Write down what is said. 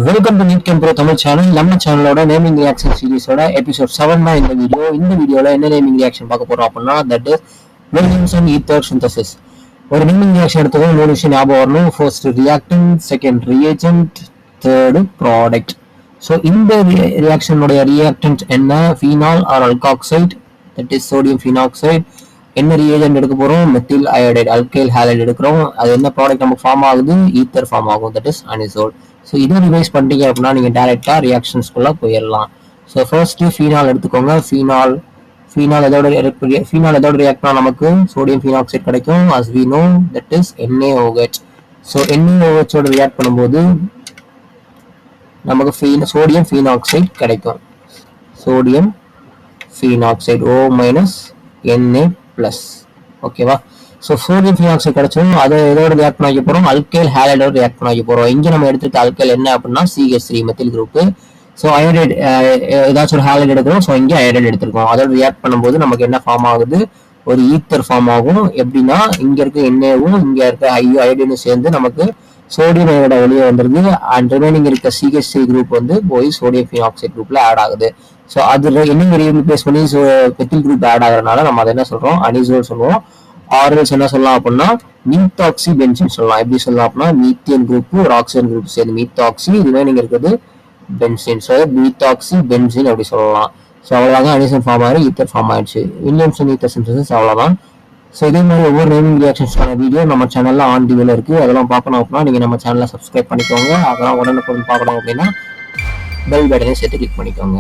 Welcome to NEET game bro Tamil channel. நம்ம சேனலோட naming reaction சீரிஸோட episode 7 தான் இந்த வீடியோ. இந்த வீடியோல என்ன நேமிங் ரியாக்ஷன் பார்க்க போறோம் அப்படின்னா, that is Williamson ether synthesis. ஒரு நேமிங் ரியாக்ஷன் எடுத்ததும் 3 விஷயம் ஞாபகம் வரணும். First reactant, second reagent, third product. So இந்த ரியாக்ஷனுடைய ரியாக்டன்ட் என்ன? Phenol or alkoxide, that is sodium phenoxide. என்ன ரியேஜென்ட் எடுக்க போறோம்? மெத்தில் அயோடைடு, அல்கைல் ஹாலைடு எடுக்கிறோம். அது என்ன ப்ராடக்ட் நமக்கு ஃபார்ம் ஆகுது? ஈத்தர் ஃபார்ம் ஆகும், தட் இஸ் அனிசோல். ஸோ இதை ரிவைஸ் பண்ணிட்டீங்க அப்படின்னா நீங்கள் டேரெக்டாக ரியாக்ஷன்ஸ்குள்ளே போயிடலாம். ஸோ ஃபர்ஸ்ட்டு ஃபீனால் எடுத்துக்கோங்க. ஃபீனால் எதோட ரியாக்ட் பண்ணால் நமக்கு சோடியம் ஃபீனாக்சைடு கிடைக்கும். as we know that is NaOH. So NaOH react பண்ணும்போது நமக்கு சோடியம் ஃபீனாக்சைடு கிடைக்கும். Sodium phenoxide O minus Na+. ஓகேவா? ஸோ சோடியம் ஃபீனாக்சைடு கிடைச்சோம். அதை எதோட ரியாக்ட் பண்ண வைக்க போகிறோம்? அல்கைல் ஹாலைடோட ரியாக்ட் பண்ண வைக்க போகிறோம். இங்கே நம்ம எடுத்துக்க அல்கைல் என்ன அப்படின்னா CH3 methyl group. So iodide ஏதாச்சும் ஒரு ஹாலைடு எடுக்கிறோம். ஸோ இங்கே அயோடைடு எடுத்துருக்கோம். அதோட ரியாக்ட் பண்ணும்போது நமக்கு என்ன ஃபார்ம் ஆகுது? ஒரு ஈத்தர் ஃபார்ம் ஆகும். எப்படின்னா இங்கே இருக்க எண்ணெயும் இங்கே இருக்க அயோடைடும் சேர்ந்து நமக்கு சோடியம் அயோட வெளியே வந்துருது. அண்ட் ரிமைனிங் இருக்க CH3 குரூப் வந்து போய் சோடியம் ஃபீனாக்சைடு குரூப்ல ஆட் ஆகுது. ஸோ அது என்ன ரீப்ளேஸ் பண்ணி மெத்தில் குரூப் ஆட் ஆகிறதுனால நம்ம அதை என்ன சொல்றோம்? அனிசோல் சொல்லுவோம். ஆர்எல்ஸ் என்ன சொல்லலாம் அப்படின்னா மீத்தாக்சி பென்சின் சொல்லலாம். எப்படி சொல்லலாம் அப்படின்னா மீத்தியன் குரூப் ஒரு ஆக்சிஜன் குரூப் சேர்ந்து மீத்தாக்சி, ரிமைனிங் இருக்கிறது பென்சின். ஸோ மீத்தாக்சி பென்சின் அப்படி சொல்லலாம். ஸோ அவ்வளோதான் அனிசன் ஃபார்ம் ஆகி ஈத்தர் ஃபார்ம் ஆயிடுச்சு. வில்லியம்சன் ஈத்தர் சிந்தசிஸ் அவ்வளோதான். ஸோ இதே மாதிரி ஒவ்வொரு நேமிங் ரியாக்ஷன்ஸ்க்கான வீடியோ நம்ம சேனல்ல ஆன் டிவில இருக்கு. அதெல்லாம் பார்க்கணும் அப்படின்னா நீங்க நம்ம சேனலை சப்ஸ்கிரைப் பண்ணிக்கோங்க. அதெல்லாம் உடனுக்குடன் பார்க்கணும் அப்படின்னா பெல் பட்டனை சேர்த்து கிளிக் பண்ணிக்கோங்க.